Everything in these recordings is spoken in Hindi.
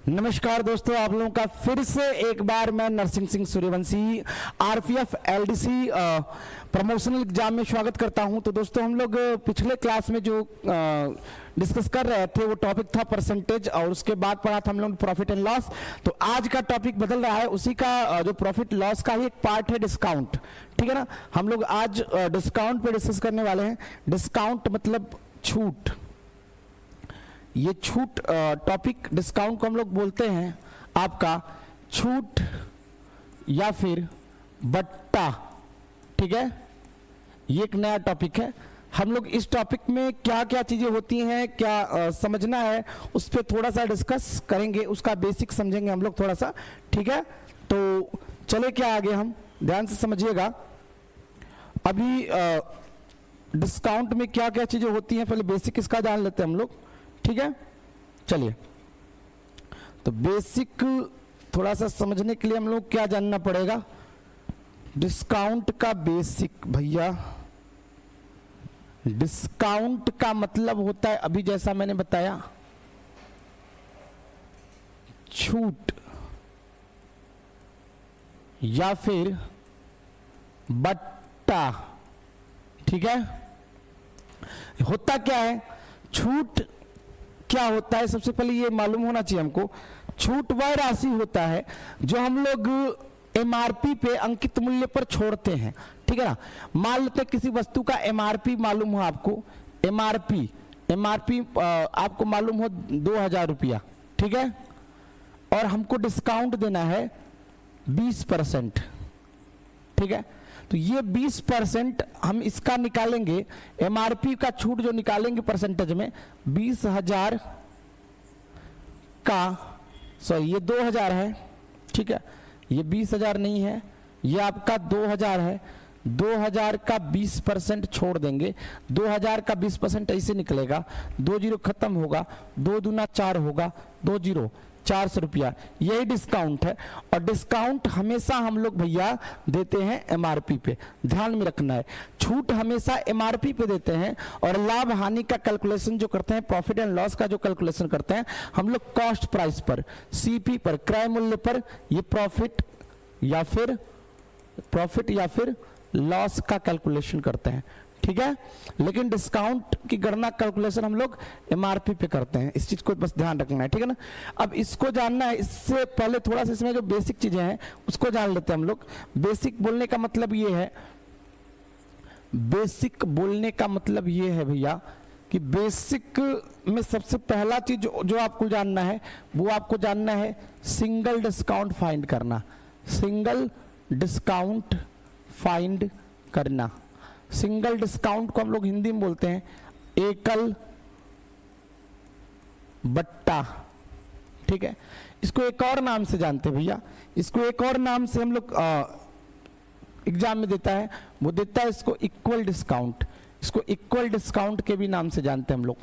नमस्कार दोस्तों, आप लोगों का फिर से एक बार मैं Narsingh Singh Suryavanshi RPF LDC promotional exam में स्वागत करता हूं। तो दोस्तों, हम लोग पिछले क्लास में जो डिस्कस कर रहे थे वो टॉपिक था परसेंटेज, और उसके बाद पढ़ा था हम लोग प्रॉफिट एंड लॉस। तो आज का टॉपिक बदल रहा है, उसी का जो प्रॉफिट लॉस का ही एक पार्ट है डिस्काउंट। ठीक है ना, हम लोग आज डिस्काउंट पे डिस्कस करने वाले हैं। डिस्काउंट मतलब छूट। ये छूट टॉपिक डिस्काउंट को हम लोग बोलते हैं आपका छूट या फिर बट्टा। ठीक है, ये एक नया टॉपिक है। हम लोग इस टॉपिक में क्या क्या चीजें होती हैं, क्या समझना है, उस पर थोड़ा सा डिस्कस करेंगे, उसका बेसिक समझेंगे हम लोग थोड़ा सा। ठीक है, तो चले क्या आगे, हम ध्यान से समझिएगा। अभी डिस्काउंट में क्या क्या चीजें होती हैं, पहले बेसिक इसका जान लेते हैं हम लोग। ठीक है, चलिए। तो बेसिक थोड़ा सा समझने के लिए हम लोग क्या जानना पड़ेगा, डिस्काउंट का बेसिक। भैया डिस्काउंट का मतलब होता है, अभी जैसा मैंने बताया, छूट या फिर बट्टा। ठीक है, होता क्या है, छूट क्या होता है, सबसे पहले ये मालूम होना चाहिए हमको। छूट वह राशि होता है जो हम लोग एमआरपी पे अंकित मूल्य पर छोड़ते हैं। ठीक है ना, मान लेते हैं किसी वस्तु का एमआरपी मालूम हो आपको, एमआरपी आपको मालूम हो 2000 रुपया। ठीक है, और हमको डिस्काउंट देना है 20%। ठीक है, तो ये 20% हम इसका निकालेंगे, एमआरपी का छूट जो निकालेंगे परसेंटेज में 20,000 का, सॉरी ये 2000 है। ठीक है, ये 20,000 नहीं है, ये आपका 2000 है। 2000 का 20% छोड़ देंगे, 2000 का 20% ऐसे निकलेगा, 2 जीरो खत्म होगा, 2 दूना 4 होगा, 2 जीरो 400 रुपया। यही डिस्काउंट है। और डिस्काउंट हमेशा हम लोग भैया देते हैं एमआरपी पे, ध्यान में रखना है। छूट हमेशा एमआरपी पे देते हैं, और लाभ हानि का कैलकुलेशन जो करते हैं, प्रॉफिट एंड लॉस का जो कैलकुलेशन करते हैं हम लोग कॉस्ट प्राइस पर, सीपी पर, क्रय मूल्य पर, ये प्रॉफिट या फिर लॉस का कैलकुलेशन करते हैं। ठीक है, लेकिन डिस्काउंट की गणना कैलकुलेशन हम लोग एमआरपी पे करते हैं, इस चीज को बस ध्यान रखना है। ठीक है ना, अब इसको जानना है, इससे पहले थोड़ा सा इसमें जो बेसिक चीजें हैं उसको जान लेते हैं हम लोग। बेसिक बोलने का मतलब ये है, बेसिक बोलने का मतलब ये है भैया कि बेसिक में सबसे पहला चीज जो आपको जानना है, वो आपको जानना है सिंगल डिस्काउंट फाइंड करना। सिंगल डिस्काउंट फाइंड करना। सिंगल डिस्काउंट को हम लोग हिंदी में बोलते हैं एकल बट्टा। ठीक है, इसको एक और नाम से जानते हैं भैया, इसको एक और नाम से हम लोग एग्जाम में देता है, वो देता है इसको इक्वल डिस्काउंट। इसको इक्वल डिस्काउंट के भी नाम से जानते हैं हम लोग।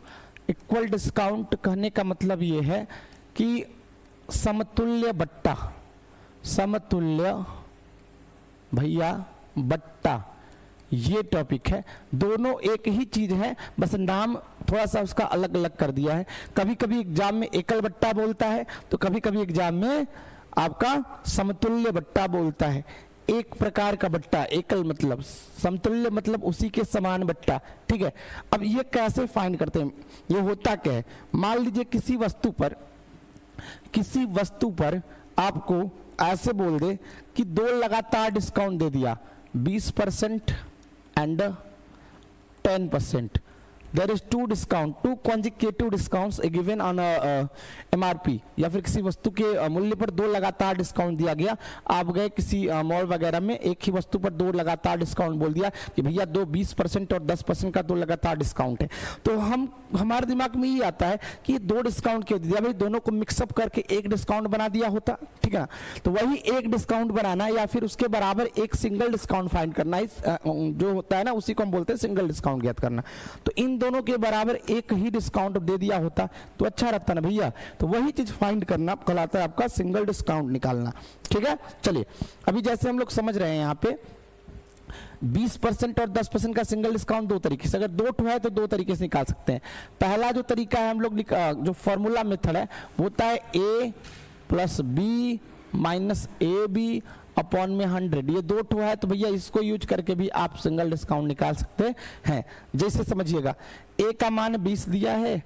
इक्वल डिस्काउंट कहने का मतलब ये है कि समतुल्य बट्टा, समतुल्य भैया बट्टा, ये टॉपिक है। दोनों एक ही चीज है, बस नाम थोड़ा सा उसका अलग अलग कर दिया है। कभी कभी एग्जाम में एकल बट्टा बोलता है, तो कभी कभी एग्जाम में आपका समतुल्य बट्टा बोलता है। एक प्रकार का बट्टा, एकल मतलब, समतुल्य मतलब उसी के समान बट्टा। ठीक है, अब ये कैसे फाइंड करते हैं, ये होता क्या है, मान लीजिए किसी वस्तु पर आपको ऐसे बोल दे कि 2 लगातार डिस्काउंट दे दिया, 20% and 10%. There is 2 consecutive discounts given on MRP, या फिर किसी वस्तु के मूल्य पर 2 लगातार डिस्काउंट दिया गया। आप गए किसी मॉल वगैरह में, एक ही वस्तु पर 2 लगातार डिस्काउंट बोल दिया कि भैया 20% और 10% का 2 लगातार डिस्काउंट है। तो हमारे दिमाग में ये आता है कि 2 डिस्काउंट क्यों दिया भाई, दोनों को मिक्सअप करके एक डिस्काउंट बना दिया होता। ठीक है ना, तो वही एक डिस्काउंट बनाना या फिर उसके बराबर एक सिंगल डिस्काउंट फाइंड करना, जो होता है ना, उसी को हम बोलते हैं सिंगल डिस्काउंट ज्ञात करना। तो इन दोनों के बराबर एक ही डिस्काउंट दे दिया होता तो अच्छा रहता ना भैया। तो वही चीज फाइंड करना कहलाता है आपका सिंगल डिस्काउंट निकालना। ठीक है, चलिए अभी जैसे हम लोग समझ रहे हैं यहाँ पे 20% और 10% का सिंगल डिस्काउंट दो तरीके से, अगर दो ठो है तो दो तरीके से निकाल सकते हैं। पहला जो तरीका है हम लोग जो फॉर्मूला मेथड है वो होता है a plus B minus A B upon में 100। ये दो ठो है तो भैया इसको यूज करके भी आप सिंगल डिस्काउंट निकाल सकते हैं। जैसे समझिएगा, a का मान 20 दिया है,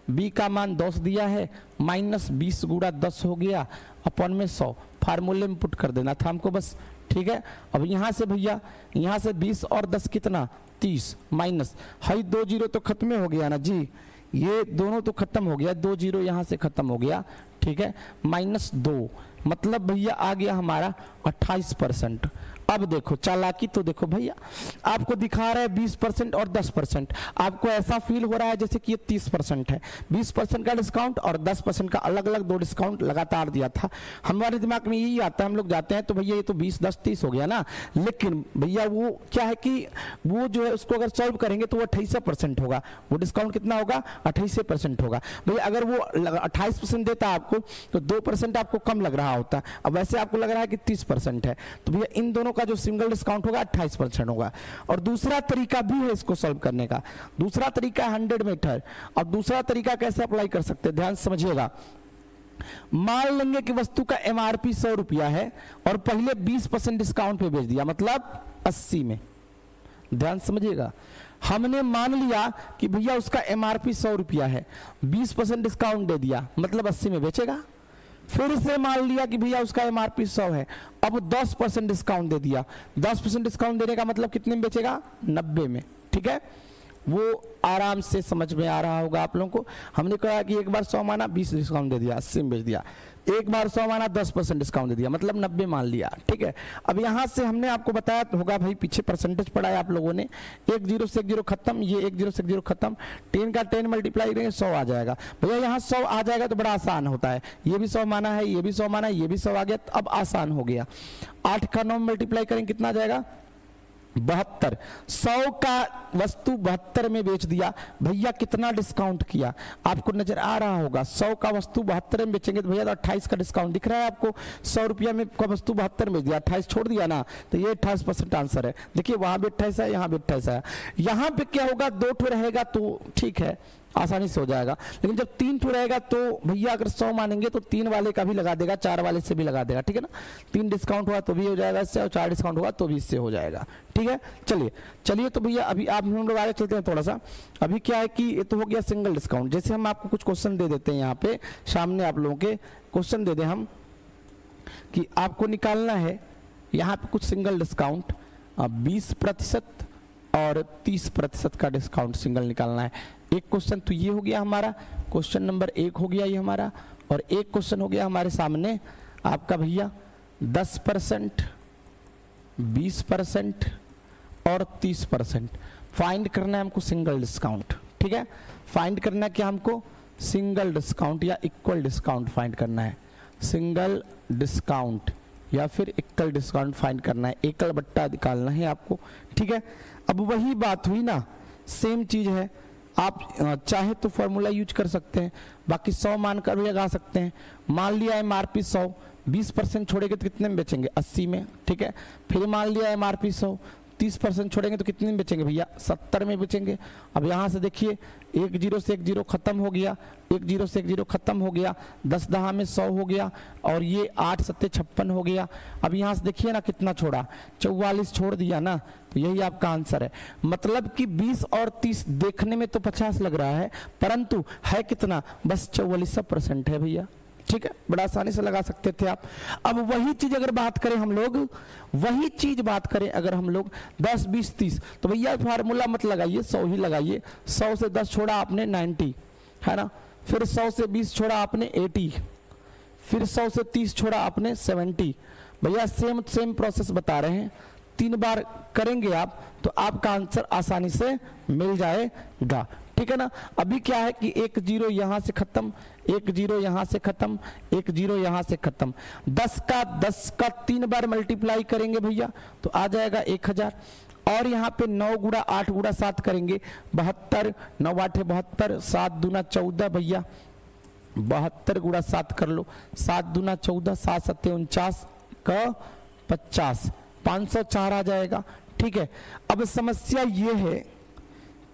b का मान 10 दिया है, माइनस 20 गुणा 10 हो गया अपॉन में 100। फार्मूले में पुट कर देना था हमको बस, ठीक है। अब यहाँ से भैया, यहाँ से 20 और 10 कितना 30 माइनस, हाई 2 जीरो तो खत्म हो गया ना जी, ये दोनों तो खत्म हो गया, 2 जीरो यहाँ से खत्म हो गया, ठीक है, माइनस 2, मतलब भैया आ गया हमारा 28%। अब देखो चालाकी तो देखो भैया, आपको दिखा रहा है 20% और 10%, आपको ऐसा फील हो रहा है जैसे कि ये 30% है। 20% का डिस्काउंट और 10% का अलग अलग दो डिस्काउंट लगातार दिया था। हमारे दिमाग में यही आता है, हम लोग जाते हैं तो भैया ये तो 20 10 30 हो गया ना, लेकिन भैया वो क्या है कि वो जो है उसको अगर सॉल्व करेंगे तो वो 28% होगा, वो डिस्काउंट कितना होगा 28% होगा। भैया अगर वो 28% देता आपको तो 2% आपको कम लग रहा होता, अब वैसे आपको लग रहा है कि 30% है, तो भैया इन दोनों का जो सिंगल डिस्काउंट होगा 28% होगा। और दूसरा तरीका भी है इसको सॉल्व करने का, दूसरा तरीका है 100 मेथड। और दूसरा तरीका कैसे अप्लाई कर सकते हैं, ध्यान समझिएगा। मान लेंगे कि वस्तु का एमआरपी 100 रुपया है और पहले 20% डिस्काउंट पे बेच दिया, मतलब 80 में। ध्यान समझिएगा, हमने मान लिया कि भैया उसका एमआरपी 100 रुपया है, 20% डिस्काउंट दे दिया, मतलब 80 में बेचेगा। फिर से मान लिया कि भैया उसका एमआरपी 100 है, अब 10% डिस्काउंट दे दिया, 10% डिस्काउंट देने का मतलब कितने में बेचेगा 90 में, ठीक है। वो आराम से समझ में आ रहा होगा आप लोगों को। हमने कहा कि एक बार 100 माना 20 डिस्काउंट दे दिया, 80 में बेच दिया, एक बार 100 माना 10% डिस्काउंट दे दिया, मतलब 90 मान लिया, ठीक है। अब यहाँ से हमने आपको बताया होगा भाई, पीछे परसेंटेज पढ़ा है आप लोगों ने, 1 0 से 1 0 खत्म, ये 1 0 से 1 0 खत्म, 10 का 10 मल्टीप्लाई करेंगे 100 आ जाएगा। भैया यहाँ 100 आ जाएगा तो बड़ा आसान होता है, ये भी 100 माना है, ये भी 100 माना है, ये भी 100 आ गया, अब आसान हो गया। 8 का 9 मल्टीप्लाई करेंगे कितना आ जाएगा 72। 100 का वस्तु 72 में बेच दिया, भैया कितना डिस्काउंट किया आपको नजर आ रहा होगा। 100 का वस्तु 72 में बेचेंगे तो भैया तो 28 का डिस्काउंट दिख रहा है आपको। 100 रुपया में का वस्तु 72 में बेच दिया, 28 छोड़ दिया ना, तो ये 28% आंसर है। देखिए वहां भी 28 है, यहाँ भी 28 है। यहाँ पे क्या होगा, 2 ठो रहेगा तो ठीक है, आसानी से हो जाएगा, लेकिन जब 3 ठो रहेगा तो भैया अगर 100 मानेंगे तो 3 वाले का भी लगा देगा, 4 वाले से भी लगा देगा, ठीक है ना। 3 डिस्काउंट हुआ तो भी हो जाएगा इससे, और 4 डिस्काउंट हुआ तो भी इससे हो जाएगा, ठीक है। चलिए तो भैया अभी आप हम लोग आगे चलते हैं थोड़ा सा। अभी क्या है कि ये तो हो गया सिंगल डिस्काउंट। जैसे हम आपको कुछ क्वेश्चन दे देते हैं, यहाँ पे सामने आप लोगों के क्वेश्चन दे दें हम कि आपको निकालना है यहाँ पे कुछ सिंगल डिस्काउंट 20% और 30% का डिस्काउंट सिंगल निकालना है। एक क्वेश्चन तो ये हो गया हमारा, क्वेश्चन नंबर 1 हो गया ये हमारा, और एक क्वेश्चन हो गया हमारे सामने आपका भैया 10%, 20% और 30%। फाइंड करना है हमको सिंगल डिस्काउंट, ठीक है। फाइंड करना है क्या हमको, सिंगल डिस्काउंट या इक्वल डिस्काउंट फाइंड करना है। सिंगल डिस्काउंट या फिर इक्वल डिस्काउंट फाइंड करना है, एकल बट्टा निकालना है आपको, ठीक है। अब वही बात हुई ना, सेम चीज है, आप चाहे तो फॉर्मूला यूज कर सकते हैं, बाकी 100 मानकर भी लगा सकते हैं। मान लिया एमआरपी 100, 20% छोड़ेंगे तो कितने में बेचेंगे 80 में, ठीक है। फिर मान लिया एमआरपी 100, 30% छोड़ेंगे तो कितने में बेचेंगे भैया 70 में बेचेंगे। अब यहाँ से देखिए 1 0 से 1 0 खत्म हो गया, 1 0 से 1 0 खत्म हो गया, 10 दहा में 100 हो गया, और ये 8 सत्ते 56 हो गया। अब यहाँ से देखिए ना कितना छोड़ा, 44 छोड़ दिया ना, तो यही आपका आंसर है। मतलब कि 20 और 30 देखने में तो 50 लग रहा है, परंतु है कितना, बस 44% है भैया, ठीक है। बड़ा आसानी से लगा सकते थे आप। अब वही चीज अगर बात करें हम लोग, वही चीज बात करें अगर हम लोग 10 20 30, तो भैया फार्मूला मत लगाइए, 100 ही लगाइए। 100 से 10 छोड़ा आपने 90, है ना। फिर 100 से 20 छोड़ा आपने 80, फिर 100 से 30 छोड़ा आपने 70। भैया सेम प्रोसेस बता रहे हैं, 3 बार करेंगे आप तो आपका आंसर आसानी से मिल जाएगा, ठीक है ना। अभी क्या है कि 1 0 यहां से खत्म, 1 0 यहां से खत्म, 1 0 यहां से खत्म। 10 का 3 बार मल्टीप्लाई करेंगे भैया तो आ जाएगा 1000, और यहाँ पे 9 गुणा 8 गुणा 7 करेंगे 72, 9 8 72, 7 दूना 14 भैया, 72 गुणा 7 कर लो, 7 दूना 14, 7 7 49 का 50, 504 आ जाएगा, ठीक है। अब समस्या ये है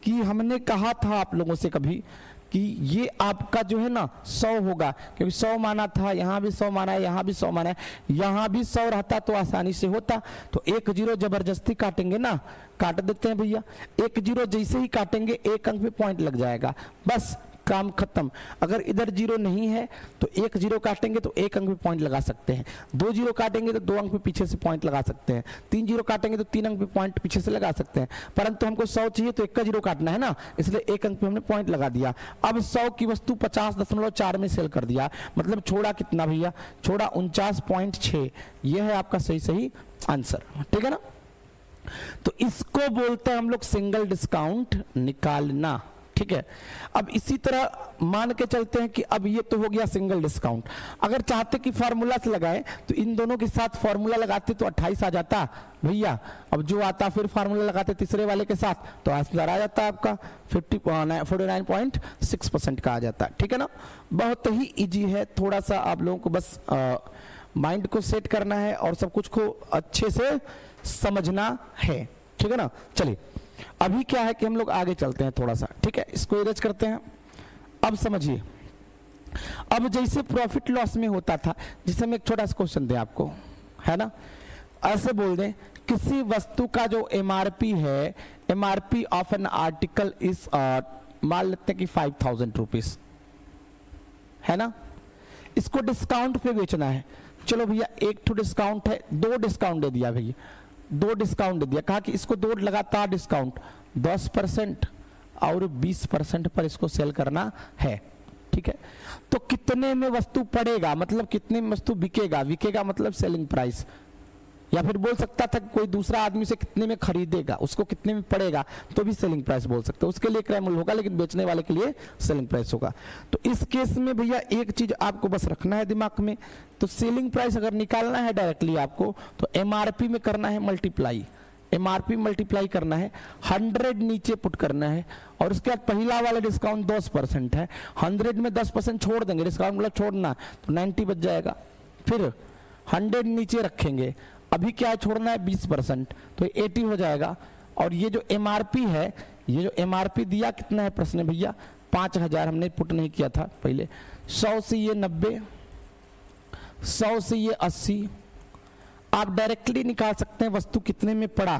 कि हमने कहा था आप लोगों से कभी कि ये आपका जो है ना 100 होगा, क्योंकि 100 माना था, यहाँ भी 100 माना है, यहाँ भी 100 माना है, यहाँ भी 100 रहता तो आसानी से होता। तो एक जीरो जबरदस्ती काटेंगे ना, काट देते हैं भैया। एक जीरो जैसे ही काटेंगे एक अंक पे पॉइंट लग जाएगा, बस काम खत्म। अगर इधर जीरो नहीं है तो एक जीरो काटेंगे तो एक अंक पे पॉइंट लगा सकते हैं, 2 जीरो काटेंगे तो 2 अंक पे पीछे से पॉइंट लगा सकते हैं, 3 जीरो काटेंगे तो 3 अंक पे पॉइंट पीछे से लगा सकते हैं। परंतु हमको 100 चाहिए तो 1 का जीरो काटना है ना, इसलिए एक अंक पे हमने पॉइंट लगा दिया। अब 100 की वस्तु 50.4 में सेल कर दिया, मतलब छोड़ा कितना भैया, छोड़ा 49.6। यह है आपका सही आंसर, ठीक है ना। तो इसको बोलते हैं हम लोग सिंगल डिस्काउंट निकालना, ठीक है। अब इसी तरह मान के चलते हैं कि अब ये तो हो गया सिंगल डिस्काउंट। अगर चाहते कि फार्मूला से लगाएं तो इन दोनों के साथ फार्मूला लगाते तो 28 आ जाता भैया। अब जो आता फिर फार्मूला लगाते तीसरे वाले के साथ तो आंसर आ जाता आपका 49.6% का आ जाता, ठीक है ना। बहुत ही इजी है, थोड़ा सा आप लोगों को बस माइंड को सेट करना है और सब कुछ को अच्छे से समझना है, ठीक है ना। चलिए अभी क्या है कि हम लोग आगे चलते हैं थोड़ा सा, ठीक है। इसको इरेज करते हैं। अब समझिए, अब जैसे प्रॉफिट लॉस में होता था, जिसे हम एक छोटा सा क्वेश्चन दें आपको, है ना, ऐसे बोल दें किसी वस्तु का जो एमआरपी है, MRP of an article is, मान लेते हैं कि 5000 रुपीज, है ना। इसको डिस्काउंट पे बेचना है। चलो भैया एक तो डिस्काउंट है, 2 डिस्काउंट दे दिया भैया, 2 डिस्काउंट दे दिया, कहा कि इसको 2 लगातार डिस्काउंट 10% और 20% पर इसको सेल करना है, ठीक है। तो कितने में वस्तु पड़ेगा, मतलब कितने में वस्तु बिकेगा, बिकेगा मतलब सेलिंग प्राइस, या फिर बोल सकता था कोई दूसरा आदमी से कितने में खरीदेगा उसको कितने में पड़ेगा तो भी सेलिंग प्राइस बोल सकते हो, उसके लिए क्रय मूल्य होगा, लेकिन बेचने वाले के लिए सेलिंग प्राइस होगा। तो इस केस में भैया एक चीज आपको बस रखना है दिमाग में, तो सेलिंग प्राइस अगर निकालना है डायरेक्टली आपको तो एमआरपी में करना है मल्टीप्लाई, एमआरपी मल्टीप्लाई करना है, 100 नीचे पुट करना है, और उसके बाद पहला वाला डिस्काउंट 10% है, 100 में 10% छोड़ देंगे, डिस्काउंट मतलब छोड़ना, तो 90 बच जाएगा। फिर 100 नीचे रखेंगे, अभी क्या है छोड़ना है 20%, तो 80 हो जाएगा। और ये जो एमआरपी है, ये जो एमआरपी दिया कितना है प्रश्न भैया 5000, हमने पुट नहीं किया था पहले। 100 से ये 90, 100 से ये 80, आप डायरेक्टली निकाल सकते हैं वस्तु कितने में पड़ा,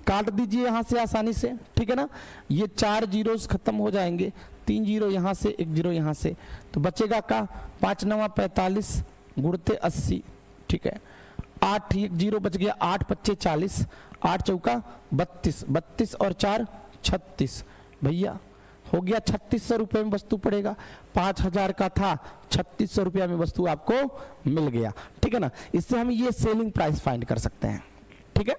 काट दीजिए यहां से आसानी से, ठीक है ना। ये 4 जीरोस खत्म हो जाएंगे, 3 जीरो यहां से, 1 जीरो यहां से, तो बचेगा का 5 9 45 गुणते 80, ठीक है। 8 1 जीरो बच गया, 8 25 40, 8 चौका 32, 32 और 4 36, भैया हो गया 3600 रुपये में वस्तु पड़ेगा। 5000 का था, 3600 रुपया में वस्तु आपको मिल गया, ठीक है ना। इससे हम ये सेलिंग प्राइस फाइंड कर सकते हैं, ठीक है।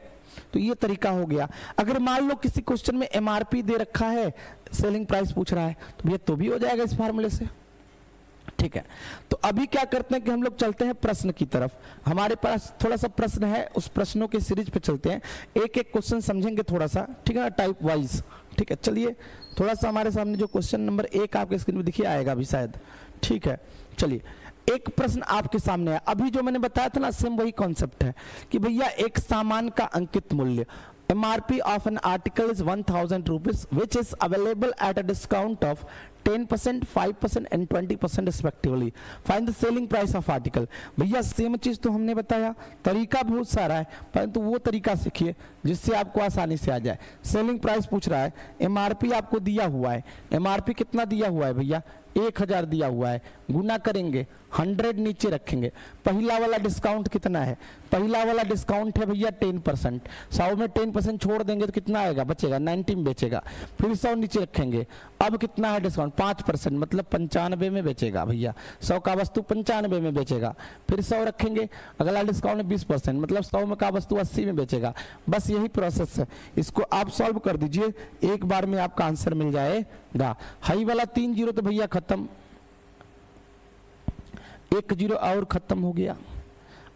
तो ये तरीका हो गया। अगर मान लो किसी क्वेश्चन में एमआरपी दे रखा है, सेलिंग प्राइस पूछ रहा है, तो भैया तो भी हो जाएगा इस फार्मूले से, ठीक है। तो अभी क्या करते हैं कि हम लोग चलते हैं प्रश्न की तरफ। हमारे पास थोड़ा सा प्रश्न है, उस प्रश्नों के सीरीज पे चलते हैं, एक एक क्वेश्चन समझेंगे थोड़ा सा, ठीक है ना, टाइप वाइज, ठीक है। चलिए थोड़ा सा हमारे सामने जो क्वेश्चन नंबर 1 आपके स्क्रीन पे दिखिए आएगा अभी शायद, ठीक है। चलिए एक प्रश्न आपके सामने है, अभी जो मैंने बताया था ना सेम वही कॉन्सेप्ट है कि भैया एक सामान का अंकित मूल्य MRP of an article is 1000 rupees which is available at a discount of 10%, 5% and 20% respectively. Find the selling price of article. भैया सेम चीज तो हमने बताया, तरीका बहुत सारा है, परंतु वो तरीका सीखिए जिससे आपको आसानी से आ जाए। सेलिंग प्राइस पूछ रहा है, MRP आपको दिया हुआ है, MRP कितना दिया हुआ है भैया 1000 दिया हुआ है, गुना करेंगे 100 नीचे रखेंगे। पहला वाला डिस्काउंट कितना है, पहला वाला डिस्काउंट है भैया 10%, 100 में 10% छोड़ देंगे तो कितना आएगा, बचेगा 90 में बेचेगा। फिर 100 नीचे रखेंगे, अब कितना है डिस्काउंट 5%, मतलब 95 में बेचेगा भैया, 100 का वस्तु 95 में बेचेगा। फिर 100 रखेंगे, अगला डिस्काउंट 20%, मतलब 100 में का वस्तु 80 में बेचेगा। बस यही प्रोसेस है, इसको आप सॉल्व कर दीजिए, एक बार में आपका आंसर मिल जाएगा। हाई वाला 3 जीरो तो भैया खत्म, 1 जीरो और खत्म हो गया।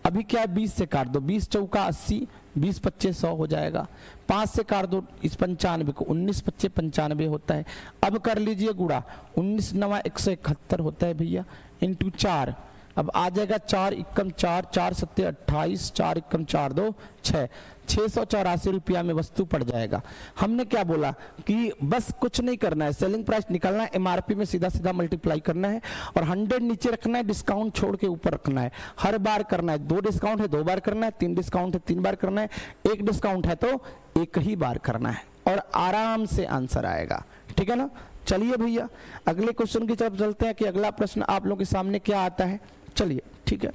अभी क्या है 20 से काट दो, 20 चौका 80, 20 25 100 हो जाएगा। 5 से काट दो इस 95 को, 19 25 95 होता है। अब कर लीजिए गुणा, 19 9 171 होता है भैया, इंटू 4, अब आ जाएगा 4 एकम 4, 4 सत्ते 28, 4 एकम 4 2 6, 684 रुपया में वस्तु पड़ जाएगा। हमने क्या बोला कि बस कुछ नहीं करना है, सेलिंग प्राइस निकालना है, एमआरपी में सीधा सीधा मल्टीप्लाई करना है और 100 नीचे रखना है, डिस्काउंट छोड़ के ऊपर रखना है, हर बार करना है। 2 डिस्काउंट है 2 बार करना है, 3 डिस्काउंट है 3 बार करना है, 1 डिस्काउंट है तो 1 ही बार करना है और आराम से आंसर आएगा। ठीक है ना। चलिए भैया अगले क्वेश्चन की तरफ चलते हैं कि अगला प्रश्न आप लोगों के सामने क्या आता है। चलिए ठीक है,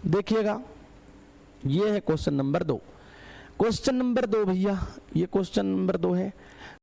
देखिएगा ये है क्वेश्चन नंबर 2। क्वेश्चन नंबर 2 भैया, ये क्वेश्चन नंबर 2 है।